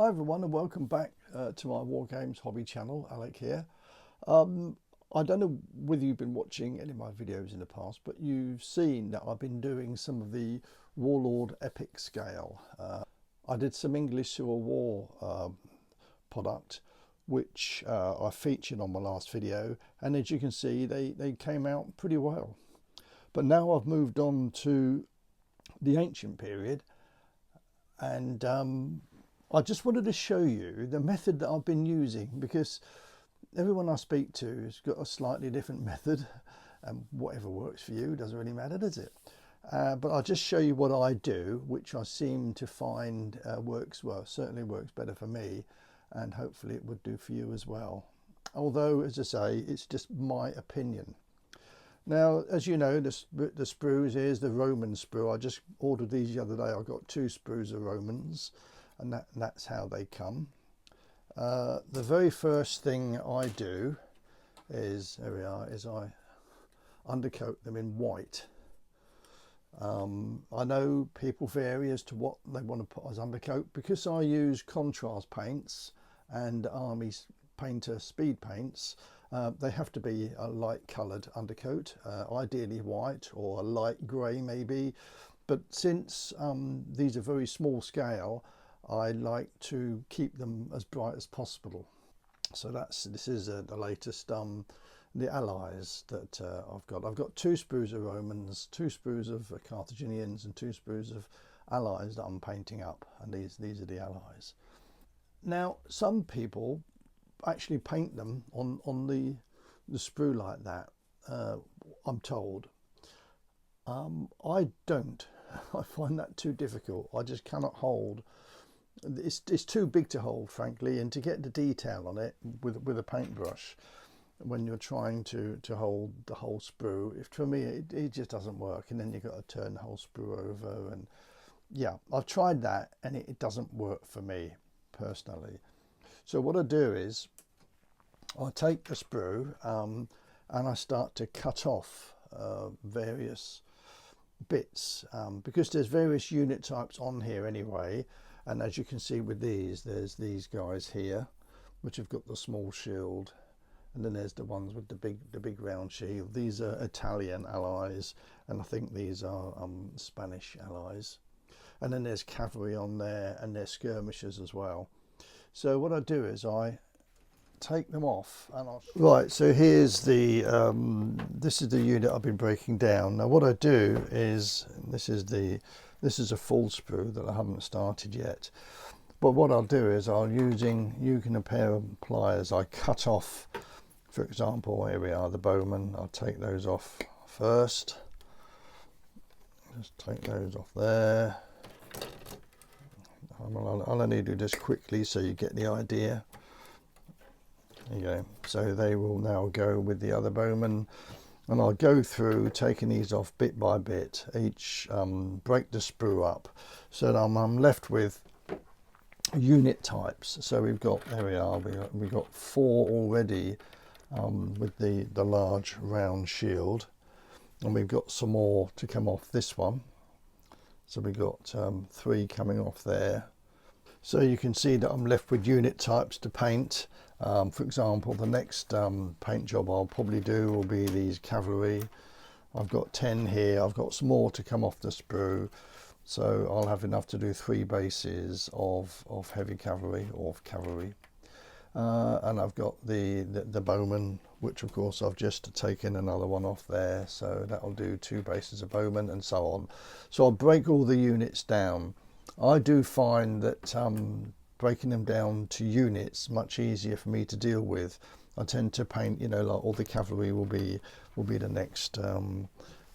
Hi everyone and welcome back to my War Games hobby channel. Alec here. I don't know whether you've been watching any of my videos in the past, but you've seen that I've been doing some of the Warlord epic scale. I did some English Civil War product which I featured on my last video, and as you can see they came out pretty well. But now I've moved on to the ancient period, and I just wanted to show you the method that I've been using, because everyone I speak to has got a slightly different method, and whatever works for you doesn't really matter, does it? But I'll just show you what I do, which I seem to find works well. Certainly works better for me, and hopefully it would do for you as well. Although, as I say, it's just my opinion. Now, as you know, the sprues, here's the Roman sprue. I just ordered these the other day. I got 2 sprues of Romans, and that's how they come. The very first thing I do is, there we are, is I undercoat them in white. I know people vary as to what they want to put as undercoat. Because I use contrast paints and Army Painter speed paints, they have to be a light coloured undercoat, ideally white or a light grey maybe. But since these are very small scale, I like to keep them as bright as possible. So this is the latest, the allies that I've got. I've got 2 sprues of Romans, 2 sprues of Carthaginians, and 2 sprues of allies that I'm painting up, and these are the allies. Now, some people actually paint them on the sprue like that, I'm told. I don't. I find that too difficult. I just cannot hold. It's too big to hold, frankly, and to get the detail on it with a paintbrush when you're trying to hold the whole sprue, for me it just doesn't work, and then you've got to turn the whole sprue over. And yeah, I've tried that and it doesn't work for me personally. So what I do is I take the sprue and I start to cut off various bits, because there's various unit types on here anyway. And as you can see with these, there's these guys here which have got the small shield, and then there's the ones with the big round shield. These are Italian allies, and I think these are Spanish allies. And then there's cavalry on there, and there's skirmishers as well. So what I do is I take them off, and right, so here's the this is the unit I've been breaking down. Now what I do is, this is a full sprue that I haven't started yet, but what I'll do is using a pair of pliers, I cut off, for example, here we are, the bowmen. I'll take those off first. Just take those off there. I'll only do this quickly so you get the idea. There you go. So they will now go with the other bowmen, and I'll go through taking these off bit by bit, each break the sprue up, so that I'm left with unit types. So we've got, there we are, we've got 4 already with the large round shield, and we've got some more to come off this one. So we've got 3 coming off there. So you can see that I'm left with unit types to paint. For example, the next paint job I'll probably do will be these cavalry. I've got 10 here. I've got some more to come off the sprue, so I'll have enough to do 3 bases of heavy cavalry or cavalry. And I've got the bowmen, which of course I've just taken another one off there, so that'll do 2 bases of bowmen, and so on. So I'll break all the units down. I do find that breaking them down to units much easier for me to deal with. I tend to paint, you know, like all the cavalry will be the next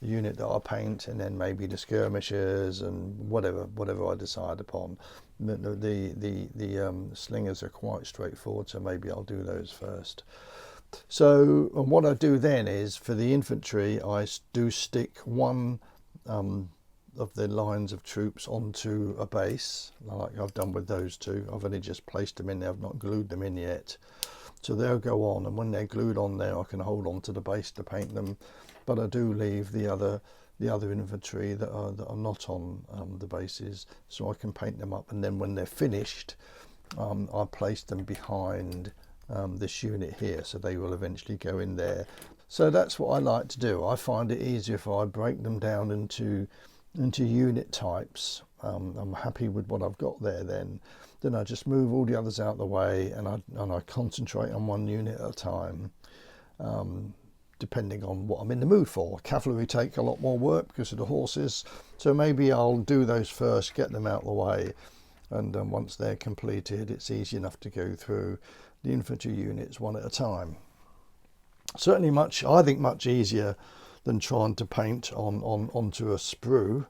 unit that I paint, and then maybe the skirmishers and whatever I decide upon. The slingers are quite straightforward, so maybe I'll do those first. So, and what I do then is, for the infantry, I do stick one of the lines of troops onto a base, like I've done with those 2. I've only just placed them in there, I've not glued them in yet. So they'll go on, and when they're glued on there, I can hold on to the base to paint them. But I do leave the other infantry that are not on the bases, so I can paint them up, and then when they're finished, I placed them behind this unit here, so they will eventually go in there. So that's what I like to do. I find it easier if I break them down into unit types. I'm happy with what I've got there. Then I just move all the others out of the way, and I concentrate on one unit at a time, depending on what I'm in the mood for. Cavalry take a lot more work because of the horses, so maybe I'll do those first, get them out of the way, and once they're completed, it's easy enough to go through the infantry units one at a time. Certainly I think much easier than trying to paint onto a sprue,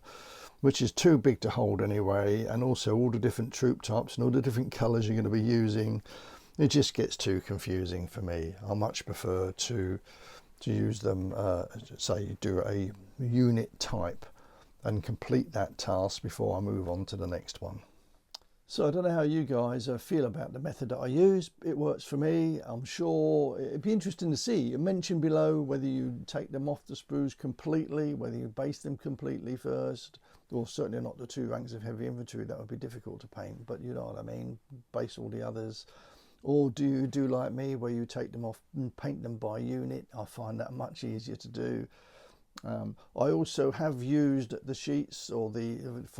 which is too big to hold anyway, and also all the different troop types and all the different colours you're going to be using. It just gets too confusing for me. I much prefer to use them, say, do a unit type and complete that task before I move on to the next one. So I don't know how you guys feel about the method that I use. It works for me. I'm sure it'd be interesting to see. Mention below whether you take them off the sprues completely, whether you base them completely first, or certainly not the 2 ranks of heavy infantry. That would be difficult to paint, but you know what I mean, base all the others. Or do you do like me, where you take them off and paint them by unit? I find that much easier to do. I also have used the sheets from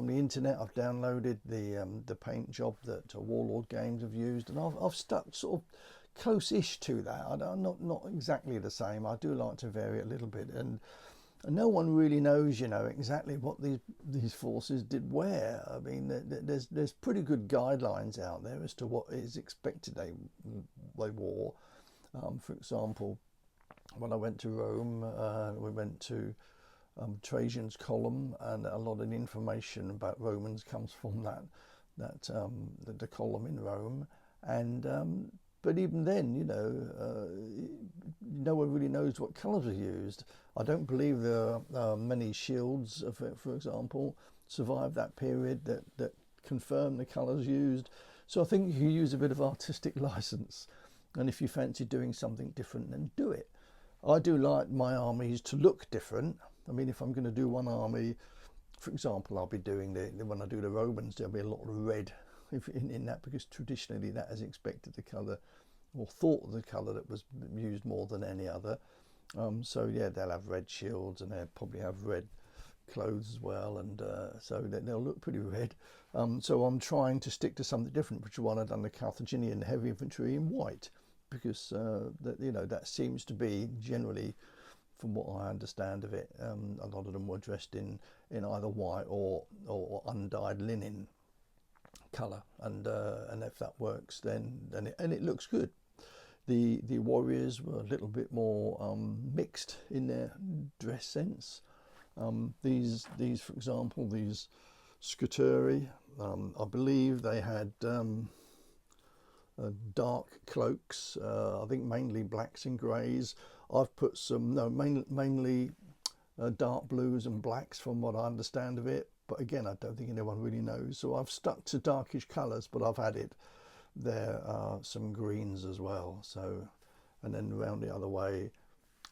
the internet. I've downloaded the paint job that Warlord Games have used, and I've stuck sort of close-ish to that. I'm not exactly the same. I do like to vary it a little bit, and no one really knows, you know, exactly what these forces did where. I mean, there's pretty good guidelines out there as to what is expected they wore. For example, when I went to Rome, we went to Trajan's column, and a lot of the information about Romans comes from the column in Rome. And but even then, you know, no one really knows what colours are used. I don't believe there are many shields, for example, survived that period that confirm the colours used. So I think you use a bit of artistic license, and if you fancy doing something different, then do it. I do like my armies to look different. I mean, if I'm going to do one army, for example, I'll be doing when I do the Romans, there'll be a lot of red in that, because traditionally that is expected the colour, or thought the colour that was used more than any other. So yeah, they'll have red shields, and they'll probably have red clothes as well, and so they'll look pretty red. So I'm trying to stick to something different, which is what I've done the Carthaginian heavy infantry in white, because that seems to be generally, from what I understand of it, a lot of them were dressed in either white or undyed linen colour, and if that works, then it looks good. The warriors were a little bit more mixed in their dress sense. These for example, these Scuturi, I believe they had dark cloaks, I think mainly blacks and greys. I've put some, mainly dark blues and blacks from what I understand of it, but again, I don't think anyone really knows. So I've stuck to darkish colours, but I've added there some greens as well. So, and then around the other way,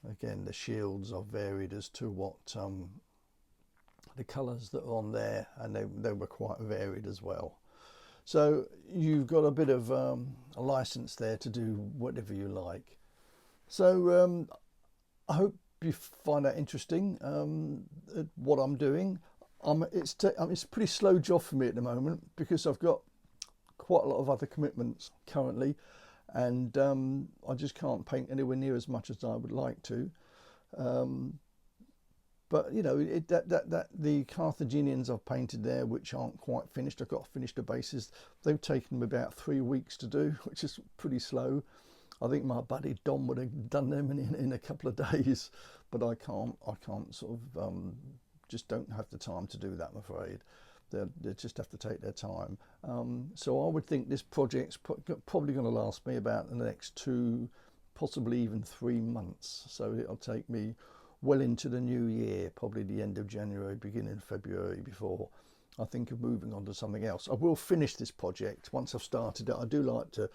again, the shields are varied as to what the colours that are on there, and they were quite varied as well. So you've got a bit of a license there to do whatever you like. So I hope you find that interesting, what I'm doing. It's a pretty slow job for me at the moment, because I've got quite a lot of other commitments currently, and I just can't paint anywhere near as much as I would like to. But you know, the Carthaginians I've painted there, which aren't quite finished, I've got to finish the bases. They've taken them about 3 weeks to do, which is pretty slow. I think my buddy Dom would have done them in a couple of days, but I can't sort of just don't have the time to do that, I'm afraid. They just have to take their time. So I would think this project's probably going to last me about the next 2, possibly even 3 months. So it'll take me well into the new year, probably the end of January, beginning of February, before I think of moving on to something else. I will finish this project once I've started it. I do like to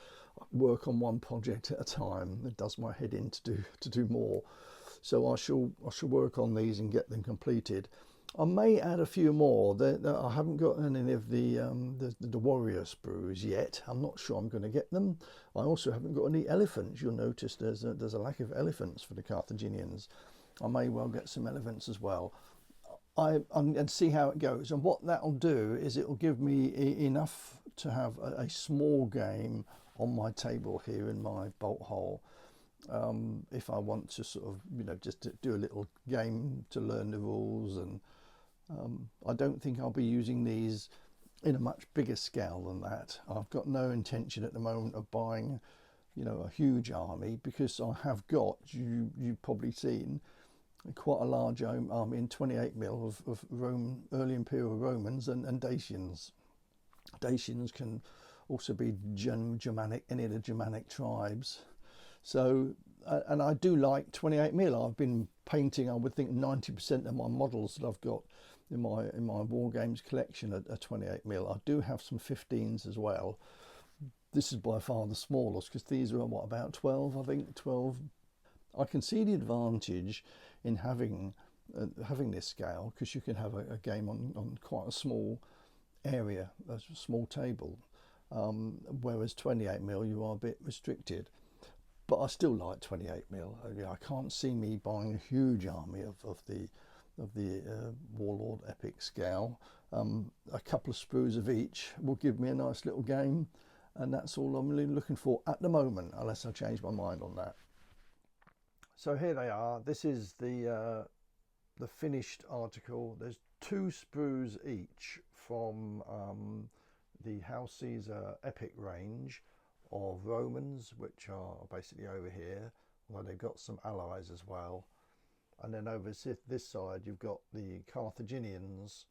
work on one project at a time. It does my head in to do more. So I shall work on these and get them completed. I may add a few more. I haven't got any of the warrior sprues yet. I'm not sure I'm going to get them. I also haven't got any elephants. You'll notice there's a lack of elephants for the Carthaginians. I may well get some elephants as well. And see how it goes. And what that'll do is it'll give me enough to have a small game on my table here in my bolt hole. If I want to sort of, just to do a little game to learn the rules. And I don't think I'll be using these in a much bigger scale than that. I've got no intention at the moment of buying, a huge army, because I have got, you've probably seen, quite a large army in 28mm of early Imperial Romans and Dacians. Dacians can also be Germanic, any of the Germanic tribes. So, and I do like 28mm. I've been painting, I would think 90% of my models that I've got in my War Games collection are 28mm. I do have some 15s as well. This is by far the smallest, because these are about 12, I think, 12. I can see the advantage in having this scale, because you can have a game on quite a small area, a small table, whereas 28mm you are a bit restricted. But I still like 28mm. I can't see me buying a huge army of the Warlord Epic scale. A couple of sprues of each will give me a nice little game, and that's all I'm really looking for at the moment, unless I change my mind on that. So here they are. This is the finished article. There's 2 sprues each from the House Caesar Epic range of Romans, which are basically over here, although they've got some allies as well. And then over this side you've got the Carthaginians,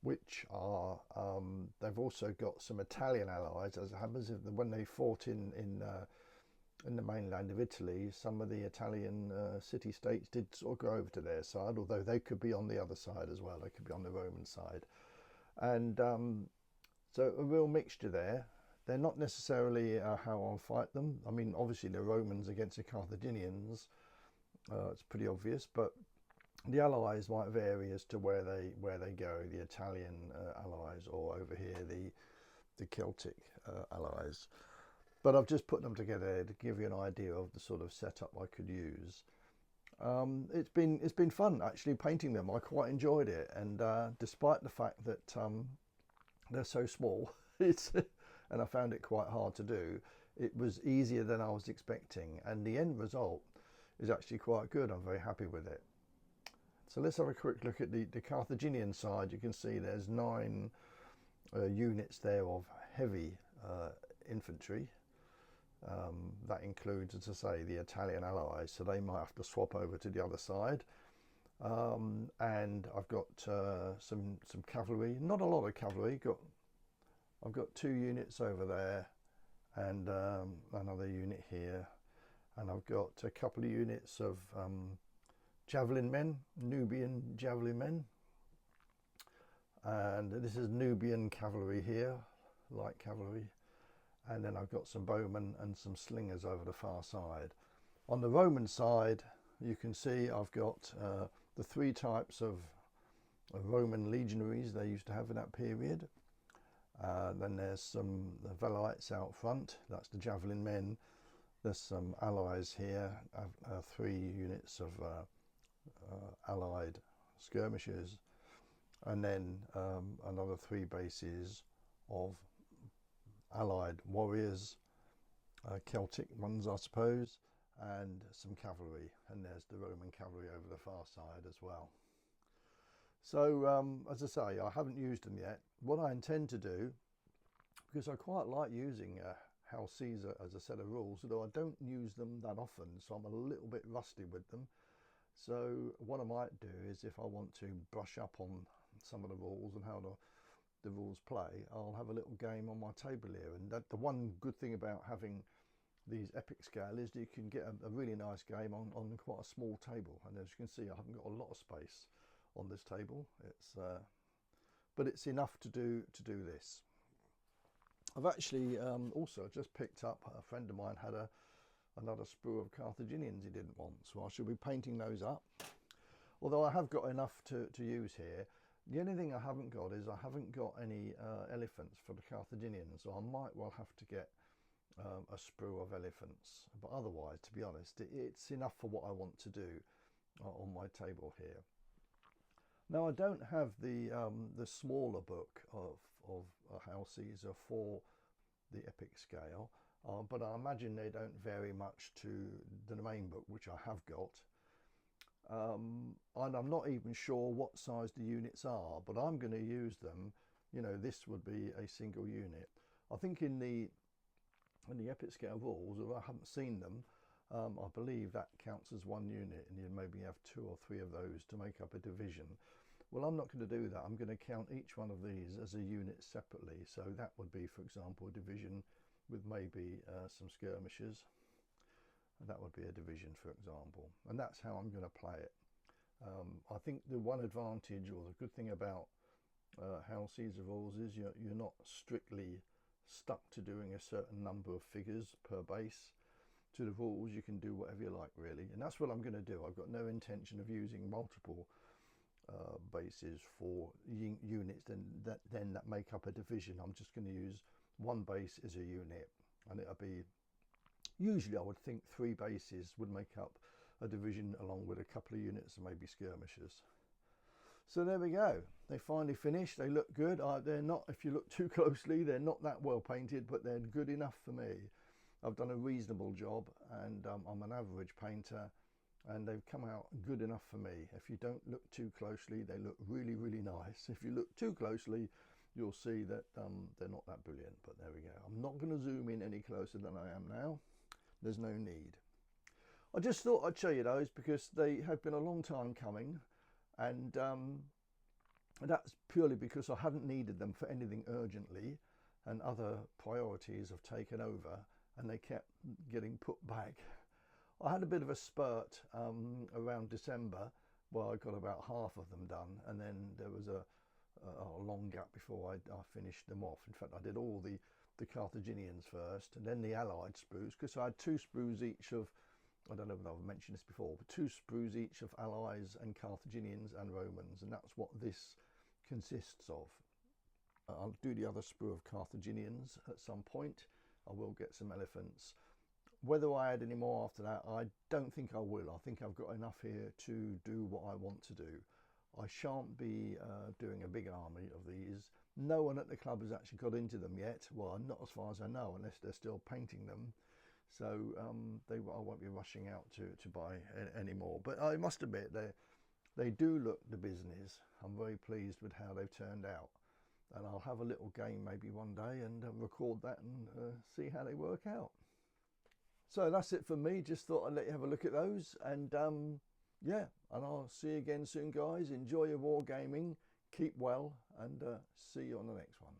which are they've also got some Italian allies, as it happens. When they fought in the mainland of Italy, some of the Italian city-states did sort of go over to their side, although they could be on the other side as well. They could be on the Roman side. And so a real mixture there. They're not necessarily how I'll fight them. I mean, obviously the Romans against the Carthaginians, it's pretty obvious, but the allies might vary as to where they go. The Italian allies, or over here the Celtic allies. But I've just put them together to give you an idea of the sort of setup I could use. It's been fun actually painting them. I quite enjoyed it, and despite the fact that they're so small, and I found it quite hard to do, it was easier than I was expecting, and the end result is actually quite good. I'm very happy with it. So let's have a quick look at the Carthaginian side. You can see there's 9 units there of heavy infantry. That includes, as I say, the Italian allies, so they might have to swap over to the other side. And I've got some cavalry, not a lot of cavalry. I've got 2 units over there, and another unit here, and I've got a couple of units of javelin men, Nubian javelin men, and this is Nubian cavalry here, light cavalry. And then I've got some bowmen and some slingers over the far side. On the Roman side, you can see I've got the 3 types of Roman legionaries they used to have in that period. Then there's some Velites out front, that's the javelin men. There's some allies here, 3 units of allied skirmishers, and then another 3 bases of allied warriors, Celtic ones I suppose, and some cavalry, and there's the Roman cavalry over the far side as well. So as I say, I haven't used them yet. What I intend to do, because I quite like using House Caesar as a set of rules, although I don't use them that often, so I'm a little bit rusty with them. So what I might do is, if I want to brush up on some of the rules and how the rules play, I'll have a little game on my table here. And the one good thing about having these epic scale is that you can get a really nice game on quite a small table. And as you can see, I haven't got a lot of space on this table. But it's enough to do this. I've actually also just picked up, a friend of mine had another sprue of Carthaginians he didn't want, so I shall be painting those up. although I have got enough to use here. The only thing I haven't got is I haven't got any elephants for the Carthaginians, so I might well have to get a sprue of elephants. But otherwise, to be honest, it's enough for what I want to do on my table here. Now I don't have the smaller book of Hail Caesar for the epic scale, but I imagine they don't vary much to the main book, which I have got. And I'm not even sure what size the units are, but I'm going to use them. You know, this would be a single unit. I think in the epic scale rules, although I haven't seen them, I believe that counts as one unit, and you maybe have 2 or 3 of those to make up a division. Well, I'm not going to do that. I'm going to count each one of these as a unit separately. So that would be, for example, a division with maybe some skirmishers. And that would be a division, for example. And that's how I'm going to play it. I think the one advantage, or the good thing about Hail Caesar rules, is you're not strictly stuck to doing a certain number of figures per base. To the rules, you can do whatever you like, really. And that's what I'm going to do. I've got no intention of using multiple bases for units that make up a division. I'm just going to use one base as a unit, and it'll be, usually I would think 3 bases would make up a division, along with a couple of units and maybe skirmishers. So there we go. They finally finished. They look good. They're not, if you look too closely, they're not that well painted, but they're good enough for me. I've done a reasonable job, and I'm an average painter, and they've come out good enough for me. If you don't look too closely, they look really, really nice. If you look too closely, you'll see that they're not that brilliant, but there we go. I'm not going to zoom in any closer than I am now. There's no need. I just thought I'd show you those because they have been a long time coming, and that's purely because I hadn't needed them for anything urgently, and other priorities have taken over, and they kept getting put back. I had a bit of a spurt around December where I got about half of them done, and then there was a long gap before I finished them off. In fact, I did all the Carthaginians first, and then the Allied sprues, because I had 2 sprues each of, I don't know if I've mentioned this before, but 2 sprues each of Allies and Carthaginians and Romans, and that's what this consists of. I'll do the other sprue of Carthaginians at some point. I will get some elephants. Whether I add any more after that, I don't think I will. I think I've got enough here to do what I want to do. I shan't be doing a big army of these. No one at the club has actually got into them yet. Well, not as far as I know, unless they're still painting them. So I won't be rushing out to buy any more. But I must admit, they do look the business. I'm very pleased with how they've turned out. And I'll have a little game maybe one day and record that and see how they work out. So that's it for me. Just thought I'd let you have a look at those, and yeah, and I'll see you again soon, guys. Enjoy your wargaming, keep well, and see you on the next one.